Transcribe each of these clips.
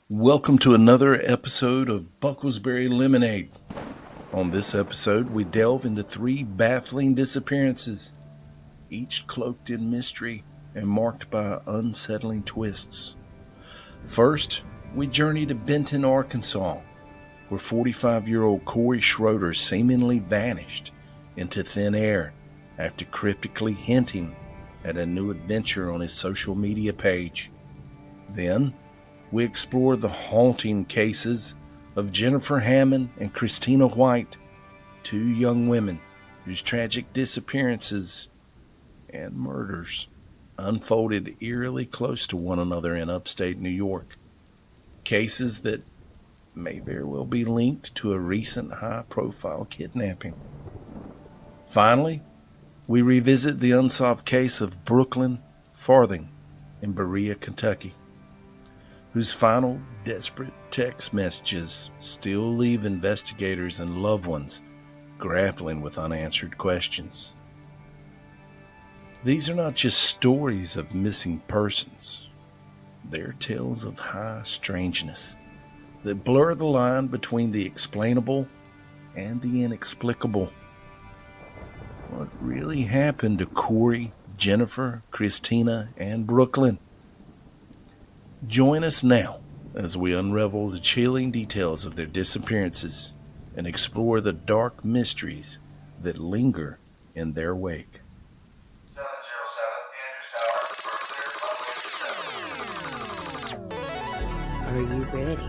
Welcome to another episode of Bucklesberry Lemonade. On this episode, we delve into three baffling disappearances, each cloaked in mystery and marked by unsettling twists. First, we journey to Benton, Arkansas, where 45-year-old Corey Schroeder seemingly vanished into thin air after cryptically hinting at a new adventure on his social media page. Then, we explore the haunting cases of Jennifer Hammond and Christina White, two young women whose tragic disappearances and murders unfolded eerily close to one another in upstate New York. Cases that may very well be linked to a recent high profile kidnapping. Finally, we revisit the unsolved case of Brooklyn Farthing in Berea, Kentucky, whose final desperate text messages still leave investigators and loved ones grappling with unanswered questions. These are not just stories of missing persons, they're tales of high strangeness that blur the line between the explainable and the inexplicable. What really happened to Corey, Jennifer, Christina, and Brooklyn? Join us now as we unravel the chilling details of their disappearances and explore the dark mysteries that linger in their wake. 707 Andrews Tower. Are you ready?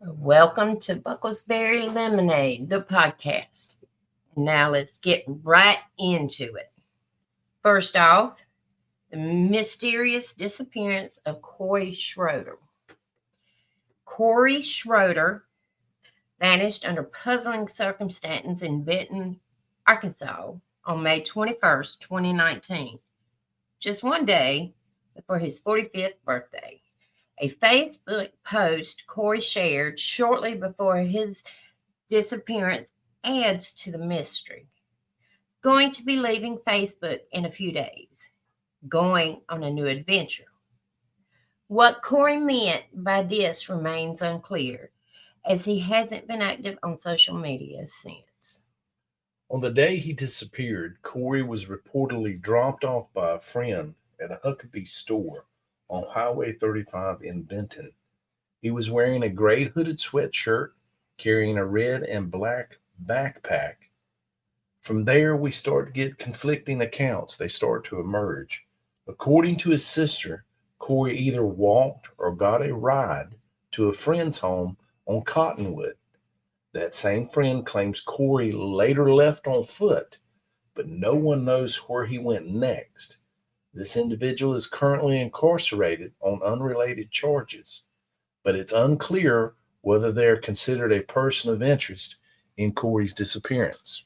Welcome to Bucklesberry Lemonade, the podcast. Now let's get right into it. First off, the mysterious disappearance of Corey Schroeder. Corey Schroeder vanished under puzzling circumstances in Benton, Arkansas on May 21st, 2019, just one day before his 45th birthday. A Facebook post Corey shared shortly before his disappearance adds to the mystery. Going to be leaving Facebook in a few days. Going on a new adventure. What Corey meant by this remains unclear, as he hasn't been active on social media since. On the day he disappeared, Corey was reportedly dropped off by a friend at a Huckabee store on Highway 35 in Benton. He was wearing a gray hooded sweatshirt, carrying a red and black backpack. From there, we start to get conflicting accounts. They start to emerge. According to his sister, Corey either walked or got a ride to a friend's home on Cottonwood. That same friend claims Corey later left on foot, but no one knows where he went next. This individual is currently incarcerated on unrelated charges, but it's unclear whether they're considered a person of interest in Corey's disappearance.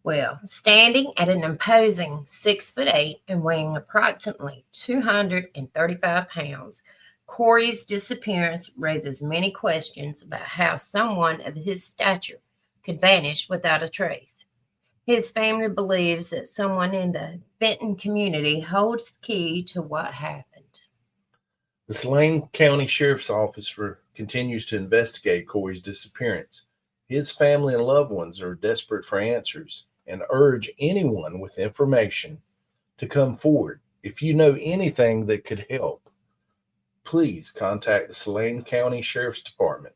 Well, standing at an imposing 6'8" and weighing approximately 235 pounds, Corey's disappearance raises many questions about how someone of his stature could vanish without a trace. His family believes that someone in the Benton community holds the key to what happened. The Saline County Sheriff's Office continues to investigate Corey's disappearance. His family and loved ones are desperate for answers and urge anyone with information to come forward. If you know anything that could help, please contact the Saline County Sheriff's Department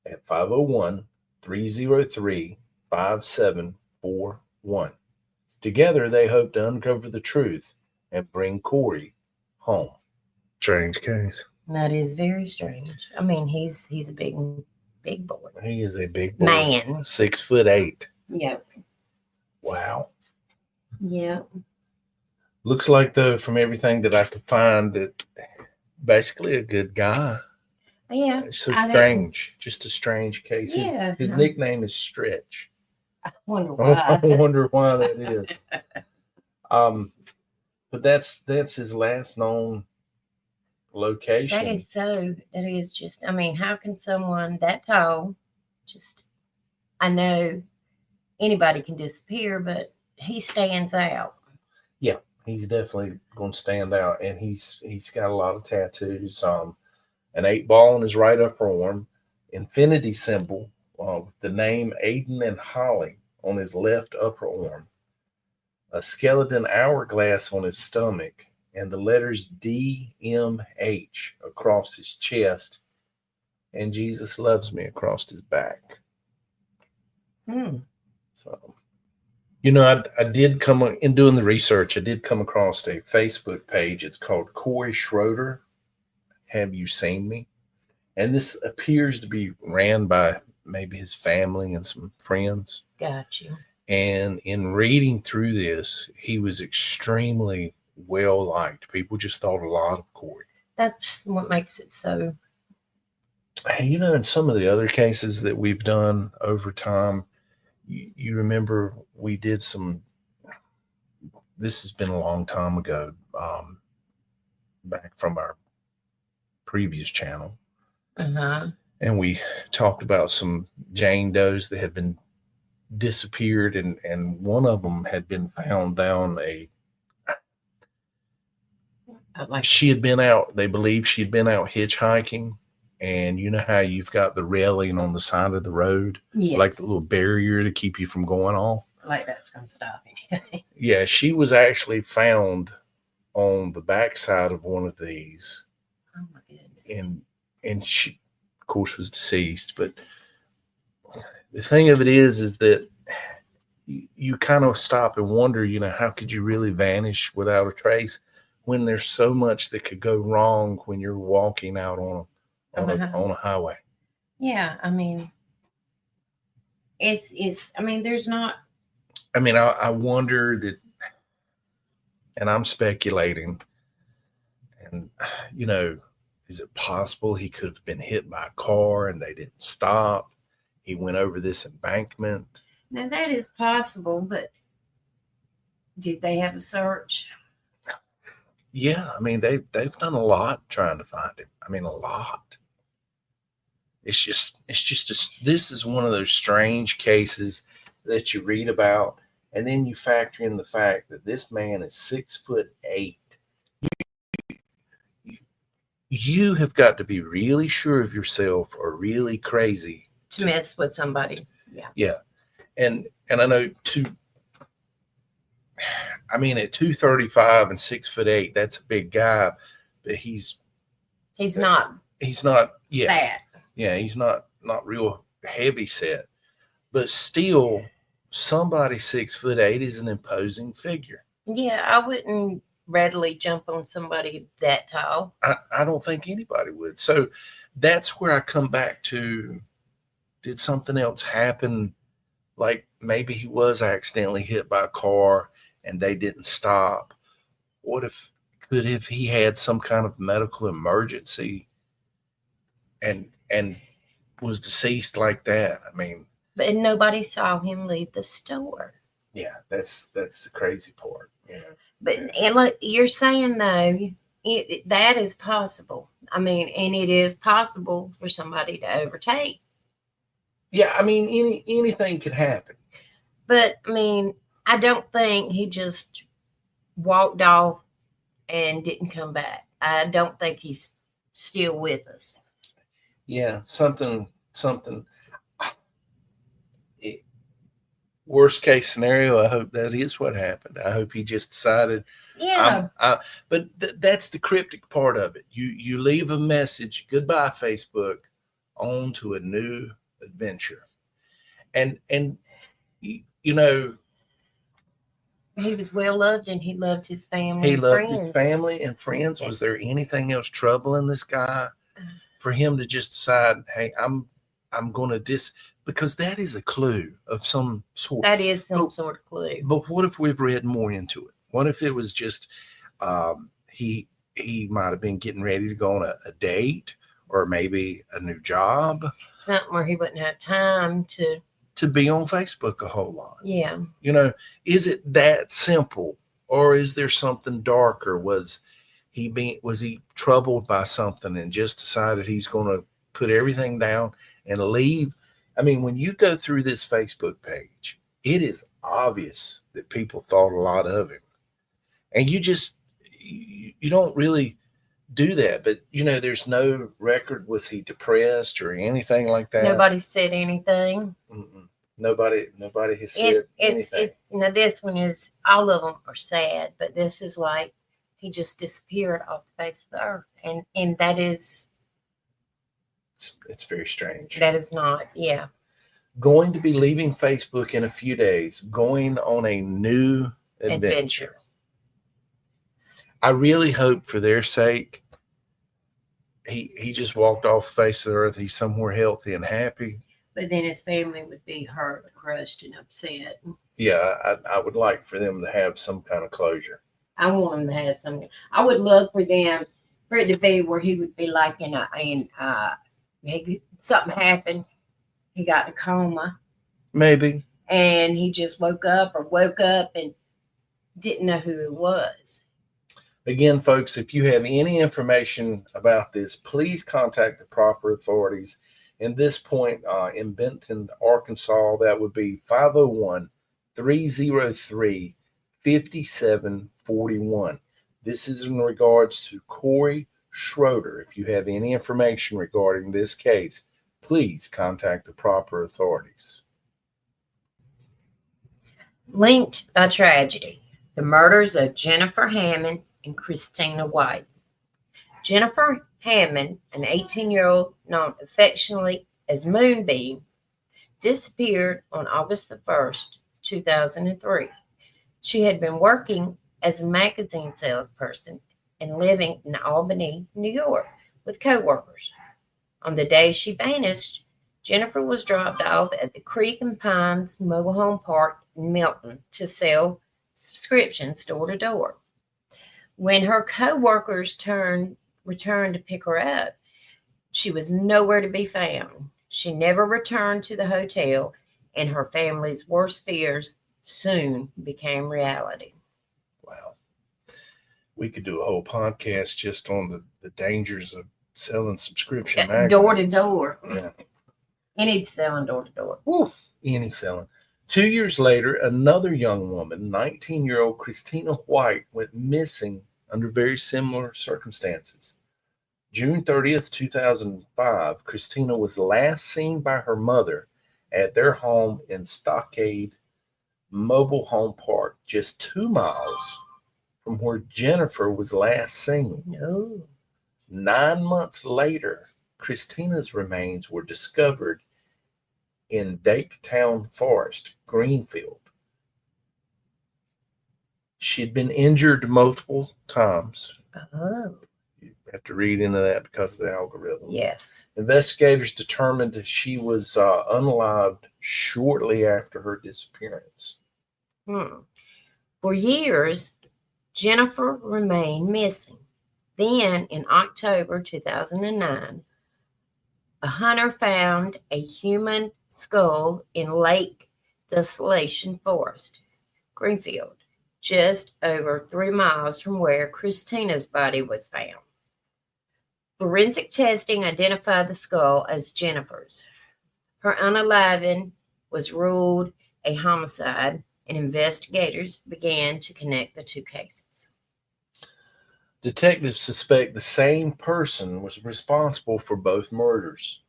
at 501-303-5741. Together, they hope to uncover the truth and bring Corey home. Strange case. That is very strange. I mean, he's a big boy. He is a big boy. Man. 6'8". Yep. Wow. Yep. Looks like, though, from everything that I could find, that basically a good guy. Yeah. It's so strange. Just a strange case. Yeah. His nickname is Stretch. I wonder why. I wonder why that is. But that's his last known location. That is just, I mean, how can someone that tall just, I know anybody can disappear, but he stands out. Yeah, he's definitely going to stand out, and he's got a lot of tattoos. An 8 ball on his right upper arm, infinity symbol with the name Aiden and Holly on his left upper arm, a skeleton hourglass on his stomach, and the letters DMH across his chest, and Jesus loves me across his back. Hmm. So, you know, I did come in doing the research. I did come across a Facebook page. It's called Corey Schroeder. Have you seen me? And this appears to be ran by maybe his family and some friends. Got you. And in reading through this, he was extremely well liked. People just thought a lot of Corey. That's what makes it so. Hey, you know, in some of the other cases that we've done over time, you remember we did some, this has been a long time ago, back from our previous channel. Uh-huh. And we talked about some Jane Does that had been disappeared, and one of them had been found down she had been out, they believe she had been out hitchhiking, and you know how you've got the railing on the side of the road, yes, like the little barrier to keep you from going off, like that's gonna stop anything. Yeah, she was actually found on the backside of one of these. Oh my goodness. And she of course was deceased, but the thing of it is that you kind of stop and wonder, you know, how could you really vanish without a trace when there's so much that could go wrong when you're walking out on a highway? Yeah, I mean, it's. I mean, there's not. I mean, I wonder that, and I'm speculating, and you know, is it possible he could have been hit by a car and they didn't stop? He went over this embankment. Now that is possible, but did they have a search? Yeah, I mean they've done a lot trying to find him. I mean, a lot. It's just this is one of those strange cases that you read about, and then you factor in the fact that this man is 6'8". You have got to be really sure of yourself or really crazy to mess with somebody. Yeah. Yeah. And I know I mean, at 235 and 6'8", that's a big guy, but he's not yeah. Fat. Yeah, he's not real heavy set. But still, somebody 6'8" is an imposing figure. Yeah, I wouldn't readily jump on somebody that tall. I don't think anybody would. So that's where I come back to, did something else happen? Like maybe he was accidentally hit by a car and they didn't stop. What if he had some kind of medical emergency and was deceased like that? I mean, but nobody saw him leave the store. Yeah, that's the crazy part. Yeah. But and look, you're saying though, that is possible. I mean, and it is possible for somebody to overtake. Yeah, I mean, anything could happen. But I mean, I don't think he just walked off and didn't come back. I don't think he's still with us. Yeah, something. Worst case scenario, I hope that is what happened. I hope he just decided. Yeah. But that's the cryptic part of it. You leave a message, goodbye Facebook, on to a new adventure. And you know, he was well loved and he loved his family. He loved his family and friends. Was there anything else troubling this guy for him to just decide, hey, I'm going to because that is a clue of some sort. That is some sort of clue. But what if we've read more into it? What if it was just he might have been getting ready to go on a date, or maybe a new job, something where he wouldn't have time to be on Facebook a whole lot. Yeah. You know, is it that simple, or is there something darker? Was Was he troubled by something and just decided he's going to put everything down and leave? I mean, when you go through this Facebook page, it is obvious that people thought a lot of him, and you don't really do that. But there's no record. Was he depressed or anything like that? Nobody said anything. Mm-mm. Nobody has said anything. This one is, all of them are sad, but this is like he just disappeared off the face of the earth, and that is, it's very strange. that is not, yeah. Going to be leaving Facebook in a few days, going on a new adventure. I really hope for their sake he just walked off the face of the earth. He's somewhere healthy and happy. But then his family would be hurt, crushed, and upset. Yeah, I would like for them to have some kind of closure. I want them to have something. I would love for it to be where he would be like something happened. He got in a coma. Maybe. And he just woke up and didn't know who he was. Again, folks, if you have any information about this, please contact the proper authorities. In this point, in Benton, Arkansas, that would be 501-303-5741. This is in regards to Corey Schroeder. If you have any information regarding this case, please contact the proper authorities. Linked by tragedy, the murders of Jennifer Hammond and Christina White. Jennifer Hammond, an 18-year-old known affectionately as Moonbeam, disappeared on August the 1st, 2003. She had been working as a magazine salesperson and living in Albany, New York, with co-workers. On the day she vanished, Jennifer was dropped off at the Creek and Pines Mobile Home Park in Milton to sell subscriptions door to door. When her co-workers returned to pick her up, she was nowhere to be found. She never returned to the hotel, and her family's worst fears soon became reality. Wow. We could do a whole podcast just on the dangers of selling subscription magazines. Door to door. Yeah. Any selling door to door. Any selling. 2 years later, another young woman, 19-year-old Christina White, went missing under very similar circumstances. June 30th, 2005, Christina was last seen by her mother at their home in Stockade Mobile Home Park, just 2 miles from where Jennifer was last seen. No. 9 months later, Christina's remains were discovered in Daketown Forest, Greenfield. She'd been injured multiple times. Oh. You have to read into that because of the algorithm. Yes. Investigators determined that she was unalived shortly after her disappearance. For years, Jennifer remained missing. Then, in October 2009, a hunter found a human skull in Lake Desolation Forest, Greenfield, just over 3 miles from where Christina's body was found. Forensic testing identified the skull as Jennifer's. Her unaliving was ruled a homicide, and investigators began to connect the two cases. Detectives suspect the same person was responsible for both murders.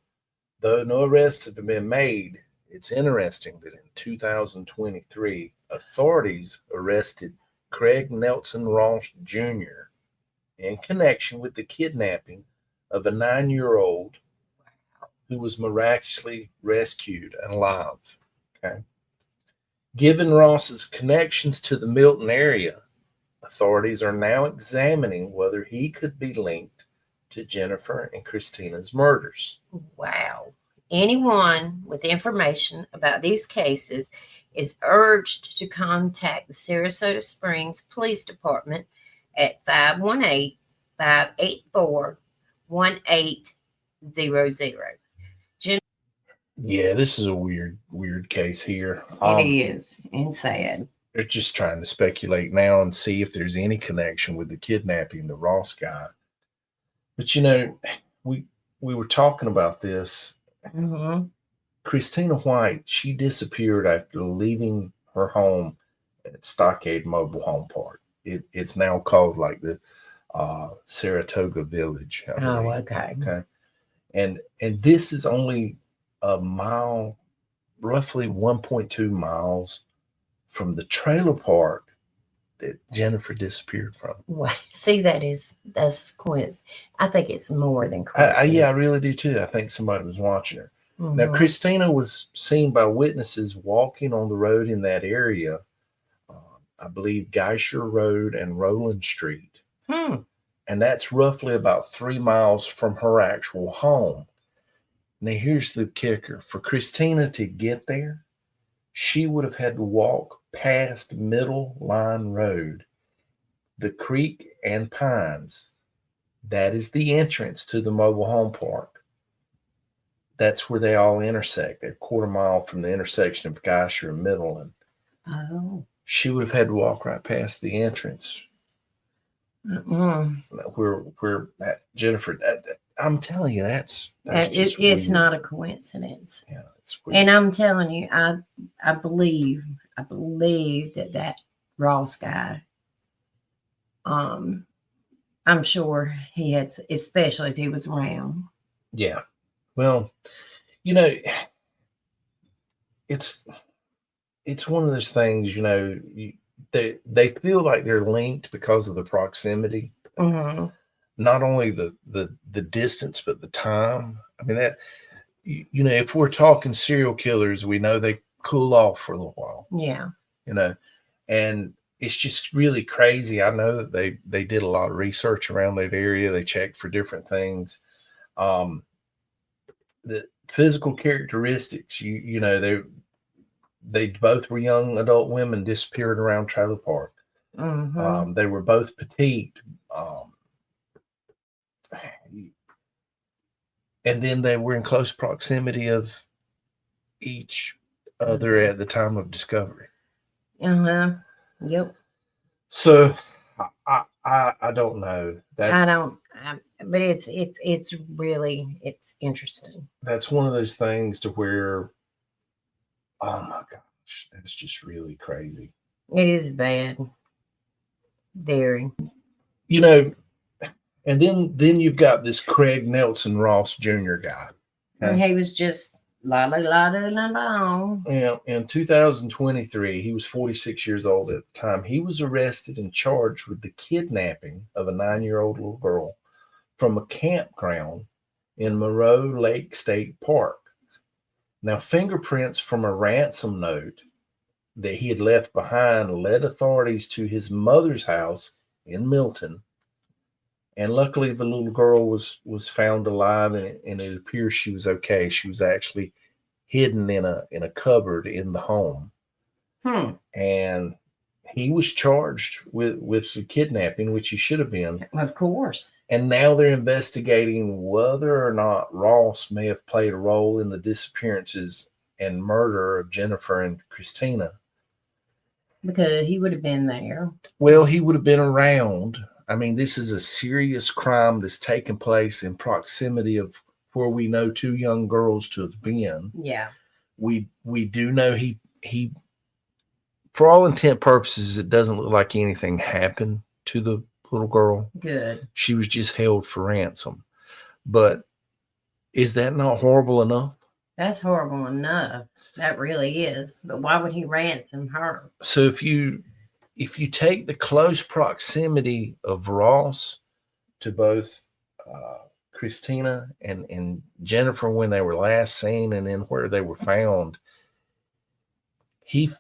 Though no arrests have been made, it's interesting that in 2023, authorities arrested Craig Nelson Ross Jr. in connection with the kidnapping of a 9-year-old who was miraculously rescued and alive. Okay. Given Ross's connections to the Milton area, authorities are now examining whether he could be linked to Jennifer and Christina's murders. Wow. Anyone with information about these cases is urged to contact the Sarasota Springs Police Department at 518-584-1800. Yeah, this is a weird case here. It is, and sad. they're just trying to speculate now and see if there's any connection with the kidnapping, the Ross guy. But we we were talking about this. Mm-hmm. Christina White, she disappeared after leaving her home at Stockade Mobile Home Park. It's now called like the Saratoga Village, I Oh, believe. okay. Okay, and this is only a mile, roughly 1.2 miles from the trailer park that Jennifer disappeared from. Well, see, that's coincidence. I think it's more than Yeah, I coincidence. really do too. I think somebody was watching her. Now, Mm-hmm. Christina was seen by witnesses walking on the road in that area. I believe Geisher Road and Roland Street. Hmm. And that's roughly about 3 miles from her actual home. Now, here's the kicker, for Christina to get there, she would have had to walk past Middle Line Road, the creek, and Pines. That is the entrance to the mobile home park. That's where they all intersect. They're a quarter mile from the intersection of Geisher and Middle. And Oh. she would have had to walk right past the entrance Mm-mm. where Jennifer. I'm telling you, that's just It's weird. not a coincidence. Yeah, it's weird. And I'm telling you, I believe that Ross guy. Um, I'm sure he had, especially if he was around. Yeah. Well, you know, it's it's one of those things. They feel like they're linked because of the proximity. Mm-hmm. Not only the distance, but the time. I mean that. If we're talking serial killers, we know they cool off for a little while. Yeah. You know, and it's just really crazy. I know that they did a lot of research around that area. They checked for different things. Um, the physical characteristics, they both were young adult women disappeared around Trailer Park. Mm-hmm. They were both petite. Um, and then they were in close proximity of each other at the time of discovery. Uh-huh. Yep. So I don't know. I don't. But it's really it's interesting. That's one of those things to where, oh my gosh, that's just really crazy. It is bad. Very. You know, and then you've got this Craig Nelson Ross Jr. guy. Okay. He was just la la la la la la. In 2023, he was 46 years old at the time. He was arrested and charged with the kidnapping of a 9-year-old little girl from a campground in Moreau Lake State Park. Now, fingerprints from a ransom note that he had left behind led authorities to his mother's house in Milton. And luckily, the little girl was found alive, and it appears she was okay. She was actually hidden in a cupboard in the home. Hmm. And he was charged with the kidnapping, which he should have been. Of course. And now they're investigating whether or not Ross may have played a role in the disappearances and murder of Jennifer and Christina. Because he would have been there. Well, he would have been around. I mean, this is a serious crime that's taken place in proximity of where we know two young girls to have been. Yeah. We do know he for all intent purposes, it doesn't look like anything happened to the little girl. Good. She was just held for ransom. But is that not horrible enough? That's horrible enough. That really is. But why would he ransom her? So if you take the close proximity of Ross to both Christina and Jennifer when they were last seen and then where they were found, he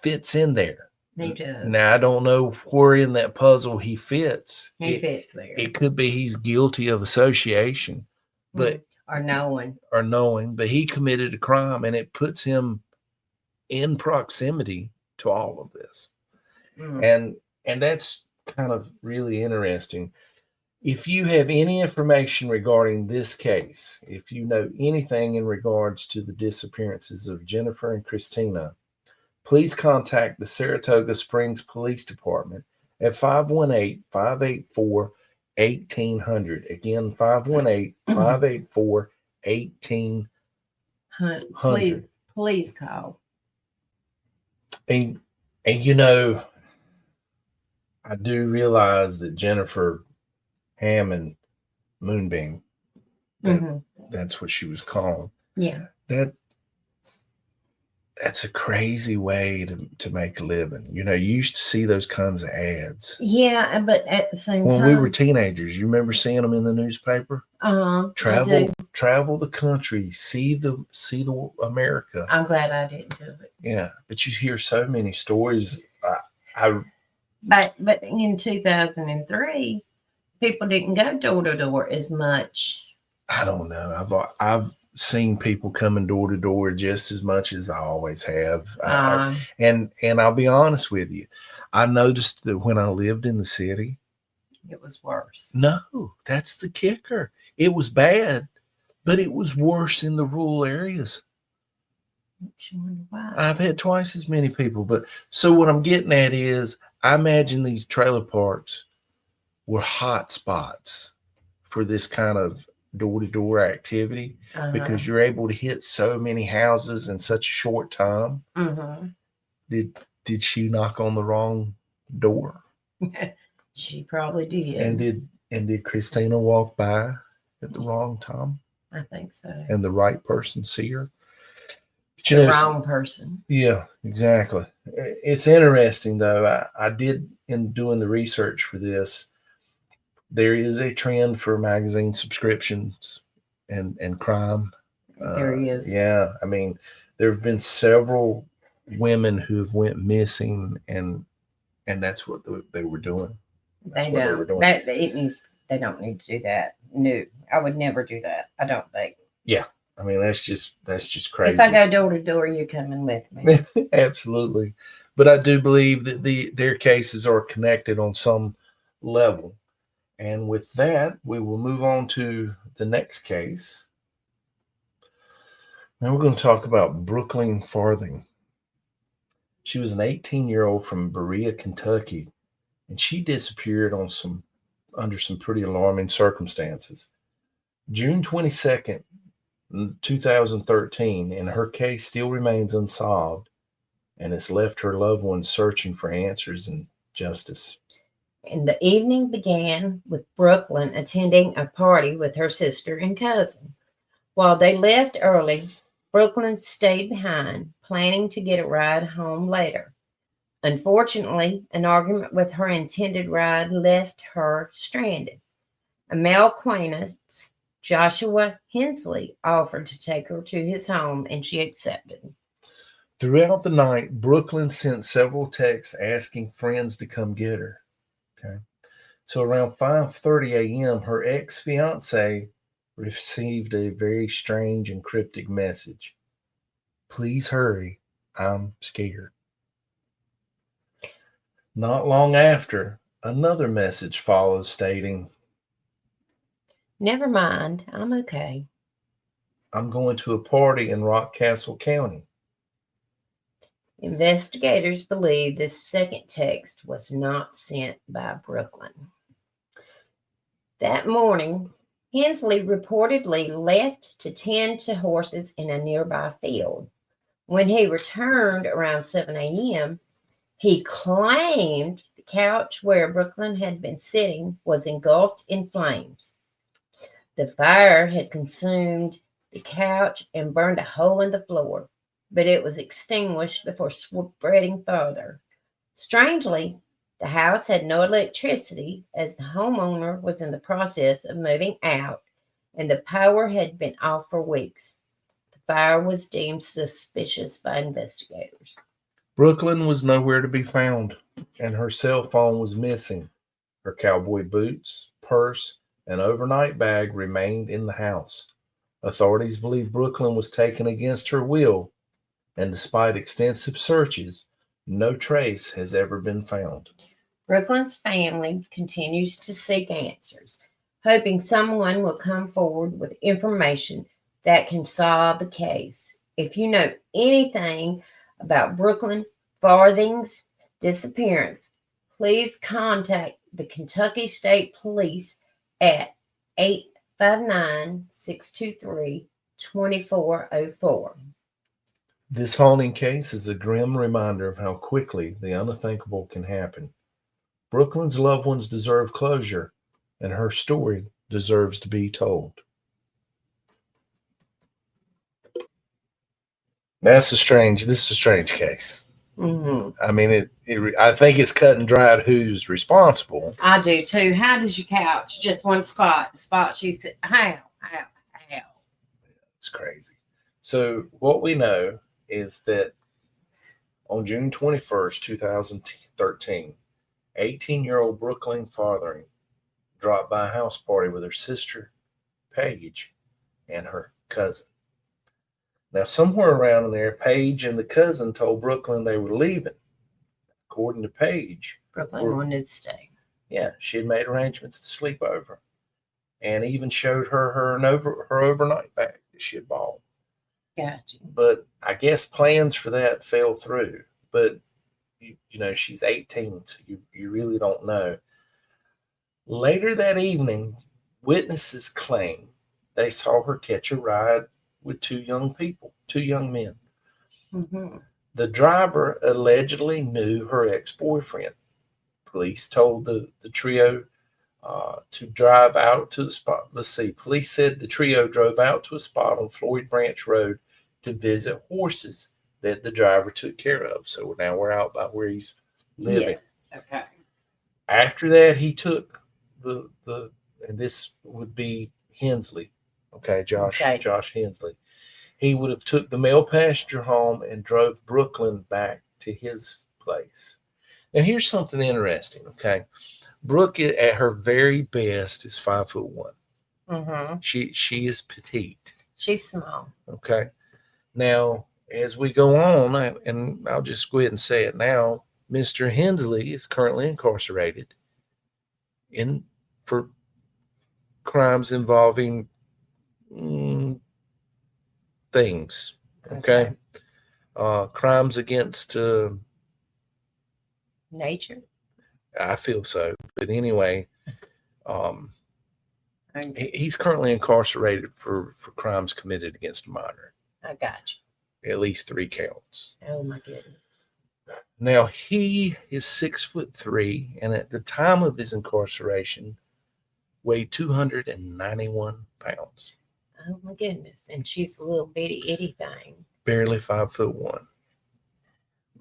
fits in there. He does. Now, I don't know where in that puzzle he fits. He fits there. It could be he's guilty of association, but or knowing, but he committed a crime, and it puts him in proximity to all of this. And that's kind of really interesting. If you have any information regarding this case, if you know anything in regards to the disappearances of Jennifer and Christina, please contact the Saratoga Springs Police Department at 518-584-1800. Again, 518-584-1800. Please call. And I do realize that Jennifer Hammond Moonbeam, that's what she was called. Yeah. That's a crazy way to make a living. You used to see those kinds of ads. Yeah, but at the same when time, we were teenagers, you remember seeing them in the newspaper? Travel the country, see the America. I'm glad I didn't do it. Yeah, but you hear so many stories. But in 2003, people didn't go door to door as much. I don't know. I've seen people coming door to door just as much as I always have. And I'll be honest with you, I noticed that when I lived in the city, it was worse. No, that's the kicker. It was bad, but it was worse in the rural areas. Why? I've had twice as many people. But so what I'm getting at is, I imagine these trailer parks were hot spots for this kind of door-to-door activity because you're able to hit so many houses in such a short time. Did she knock on the wrong door? She probably did. And did Christina walk by at the wrong time? I think so. And the right person see her? The wrong person. Yeah, exactly. It's interesting, though. I did, in doing the research for this, there is a trend for magazine subscriptions and crime. There is. Yeah, I mean, there have been several women who have went missing, and that's what they were doing. They don't. They don't need to do that. No, I would never do that. I don't think. Yeah, I mean that's just crazy. If I go door to door, you're coming with me. Absolutely, but I do believe that their cases are connected on some level. And with that, we will move on to the next case. Now we're going to talk about Brooklyn Farthing. She was an 18-year-old from Berea, Kentucky, and she disappeared under some pretty alarming circumstances. June 22nd, 2013, and her case still remains unsolved, and it's left her loved ones searching for answers and justice. And the evening began with Brooklyn attending a party with her sister and cousin. While they left early, Brooklyn stayed behind, planning to get a ride home later. Unfortunately, an argument with her intended ride left her stranded. A male acquaintance, Joshua Hensley, offered to take her to his home, and she accepted. Throughout the night, Brooklyn sent several texts asking friends to come get her. Okay. So around 5:30 a.m., her ex-fiance received a very strange and cryptic message. Please hurry. I'm scared. Not long after, another message follows stating, Never mind. I'm okay. I'm going to a party in Rockcastle County. Investigators believe this second text was not sent by Brooklyn. That morning, Hensley reportedly left to tend to horses in a nearby field. When he returned around 7 a.m., he claimed the couch where Brooklyn had been sitting was engulfed in flames. The fire had consumed the couch and burned a hole in the floor, but it was extinguished before spreading further. Strangely, the house had no electricity as the homeowner was in the process of moving out and the power had been off for weeks. The fire was deemed suspicious by investigators. Brooklyn was nowhere to be found, and her cell phone was missing. Her cowboy boots, purse, and overnight bag remained in the house. Authorities believe Brooklyn was taken against her will, and despite extensive searches, no trace has ever been found. Brooklyn's family continues to seek answers, hoping someone will come forward with information that can solve the case. If you know anything about Brooklyn Farthing's disappearance, please contact the Kentucky State Police at 859-623-2404. This haunting case is a grim reminder of how quickly the unthinkable can happen. Brooklyn's loved ones deserve closure, and her story deserves to be told. This is a strange case. Mm-hmm. I mean, I think it's cut and dried who's responsible. I do too. How does your couch just one spot? The spot she said, how? It's crazy. So what we know is that on June 21st, 2013, 18-year-old Brooklyn Farthing dropped by a house party with her sister, Paige, and her cousin. Now, somewhere around in there, Paige and the cousin told Brooklyn they were leaving. According to Paige, Brooklyn wanted to stay. Yeah, she had made arrangements to sleep over, and even showed her overnight bag that she had bought. Gotcha. But I guess plans for that fell through. But she's 18, so you really don't know. Later that evening, witnesses claim they saw her catch a ride with two young men. Mm-hmm. The driver allegedly knew her ex-boyfriend. Police told the trio to drive out to the spot. Let's see. Police said the trio drove out to a spot on Floyd Branch Road to visit horses that the driver took care of. So now we're out by where he's living. Yes. Okay. After that, he took and this would be Hensley. Okay, Josh Hensley. He would have took the male passenger home and drove Brooklyn back to his place. Now, here's something interesting. Okay, Brooke at her very best is 5'1". Mm-hmm. She is petite. She's small. Okay. Now, as we go on, and I'll just go ahead and say it now, Mr. Hensley is currently incarcerated for crimes involving things. Okay. Crimes against nature. I feel so. But anyway, he's currently incarcerated for crimes committed against a minor. I got you. At least 3 counts. Oh my goodness. Now he is 6'3", and at the time of his incarceration, weighed 291 pounds. Oh my goodness! And she's a little bitty itty thing. Barely 5'1".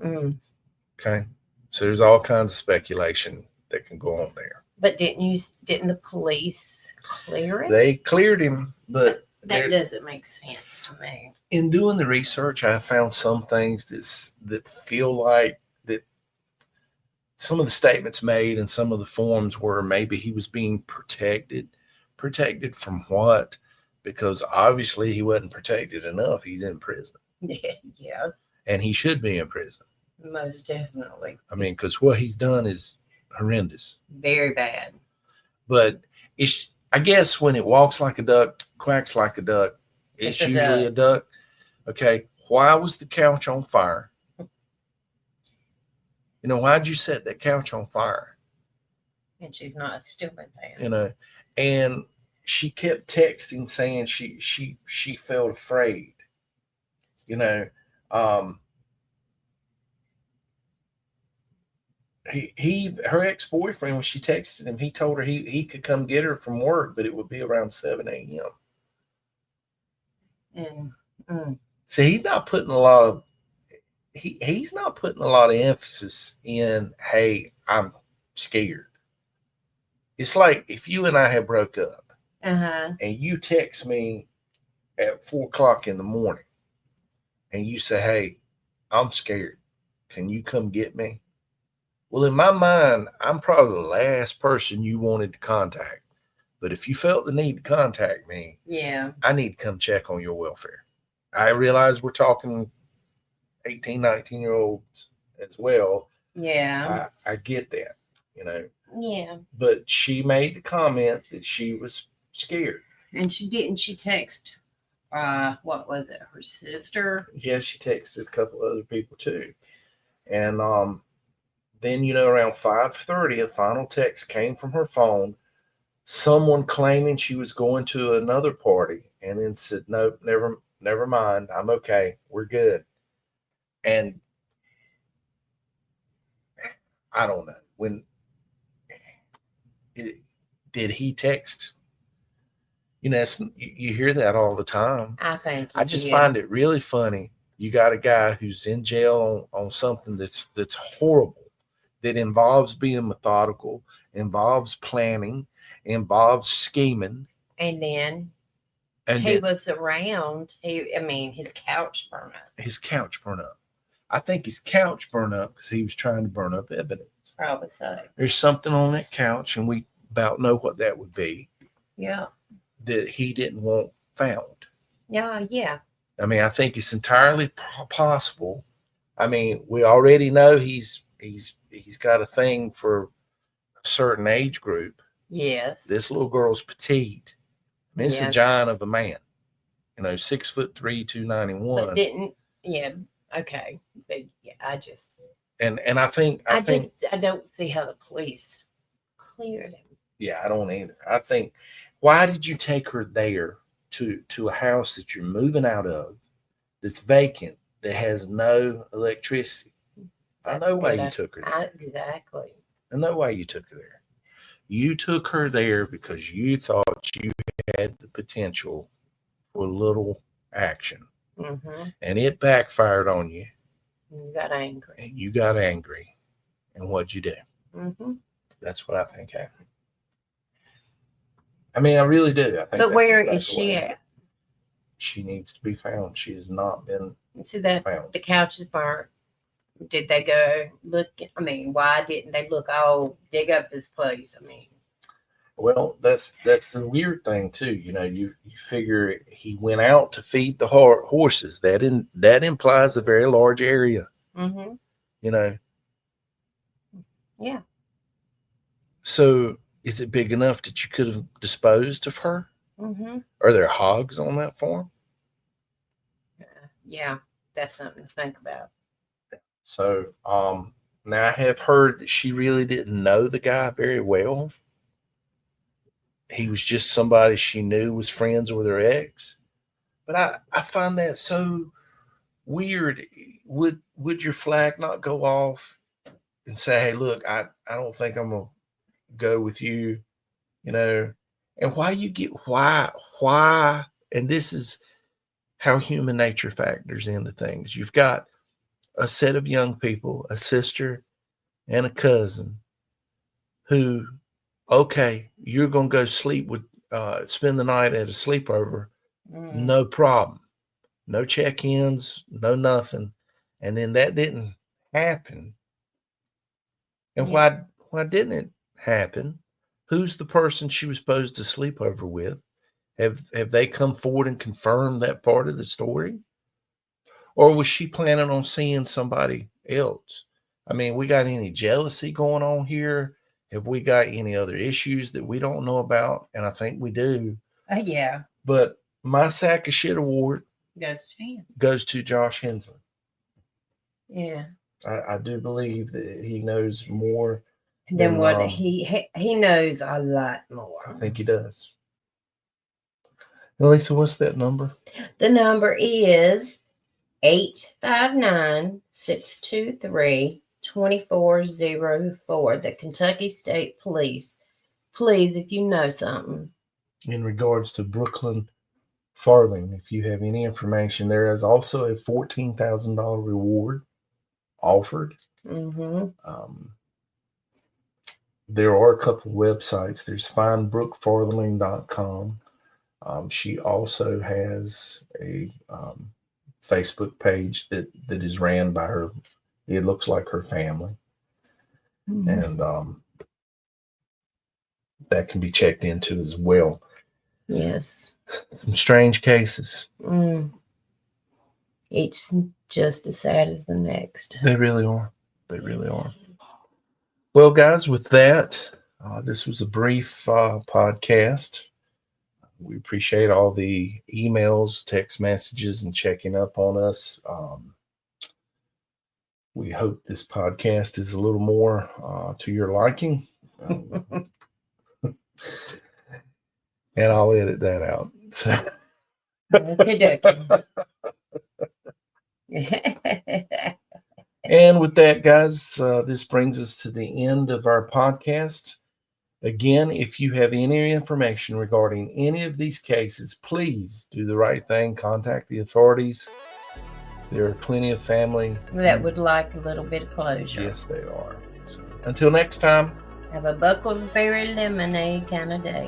Okay. So there's all kinds of speculation that can go on there. But didn't the police clear it? They cleared him, but that doesn't make sense to me. In doing the research, I found some things that feel like that some of the statements made and some of the forms were maybe he was being protected. Protected from what? Because obviously he wasn't protected enough. He's in prison. Yeah. And he should be in prison. Most definitely. I mean, because what he's done is horrendous. Very bad. But I guess when it walks like a duck, quacks like a duck, it's usually a duck. Okay. Why was the couch on fire? Why'd you set that couch on fire? And she's not a stupid thing. And she kept texting saying she felt afraid. Her ex-boyfriend, when she texted him, he told her he could come get her from work, but it would be around 7 a.m. And see, he's not putting a lot of emphasis in, hey, I'm scared. It's like if you and I had broke up, and you text me at 4:00 in the morning, and you say, hey, I'm scared. Can you come get me? Well, in my mind, I'm probably the last person you wanted to contact. But if you felt the need to contact me, I need to come check on your welfare. I realize we're talking 18, 19-year-olds as well. Yeah. I get that, Yeah. But she made the comment that she was scared. And she text, what was it, her sister? Yeah, she texted a couple other people too. And then, around 5:30, a final text came from her phone, someone claiming she was going to another party, and then said, nope, never mind. I'm okay. We're good. And I don't know did he text? You hear that all the time. I think I just find it really funny. You got a guy who's in jail on something that's horrible, that involves being methodical, involves planning, involves scheming. And then he was around. His couch burned up. His couch burned up. I think his couch burned up because he was trying to burn up evidence. Probably so. There's something on that couch, and we about know what that would be. Yeah. That he didn't want found. Yeah. I mean, I think it's entirely possible. I mean, we already know he's got a thing for a certain age group. Yes. This little girl's petite. I mean, it's a giant of a man. 6'3", 291. But didn't okay. But yeah, I just and I think I don't see how the police cleared him. Yeah, I don't either. I think, why did you take her there to a house that you're moving out of, that's vacant, that has no electricity? I know why you took her there. Exactly. I know why you took her there. You took her there because you thought you had the potential for a little action. Mm-hmm. And it backfired on you. You got angry. And you got angry. And what'd you do? Mm-hmm. That's what I think happened. I mean, I really do. I think. But where is she at? She needs to be found. She has not been found. The couch is burnt. Did they go look? I mean, why didn't they look? Oh, dig up this place. I mean, well, that's the weird thing too. You figure he went out to feed the horses. That implies a very large area. Mm-hmm. Yeah. So, is it big enough that you could have disposed of her? Mm-hmm. Are there hogs on that farm? Yeah, that's something to think about. So, now I have heard that she really didn't know the guy very well. He was just somebody she knew was friends with her ex. But I find that so weird. Would your flag not go off and say, hey, look, I don't think I'm going to go with you, and why, and this is how human nature factors into things. You've got a set of young people, a sister and a cousin, who, okay, you're going to go spend the night at a sleepover. No problem. No check-ins, no nothing. And then that didn't happen. And why didn't it happen? Who's the person she was supposed to sleep over with? Have they come forward and confirmed that part of the story? Or was she planning on seeing somebody else? I mean, we got any jealousy going on here? Have we got any other issues that we don't know about? And I think we do. Yeah. But my sack of shit award goes to Josh Hensley. Yeah. I do believe that he knows more than what he knows a lot more. I think he does. Lisa, what's that number? The number is 859-623-2404. The Kentucky State Police. Please, if you know something. In regards to Brooklyn Farthing, if you have any information, there is also a $14,000 reward offered. Mm-hmm. There are a couple of websites. There's findbrookfarthing.com. She also has a Facebook page that is ran by her. It looks like her family. Mm-hmm. And that can be checked into as well. Yes. Some strange cases. Each just as sad as the next. They really are. They really are. Well, guys, with that, this was a brief podcast. We appreciate all the emails, text messages, and checking up on us. We hope this podcast is a little more to your liking. And I'll edit that out. So. And with that, guys, this brings us to the end of our podcast. Again, if you have any information regarding any of these cases, please do the right thing. Contact the authorities. There are plenty of family that would like a little bit of closure. Yes, they are. So, until next time. Have a Bucklesberry lemonade kind of day.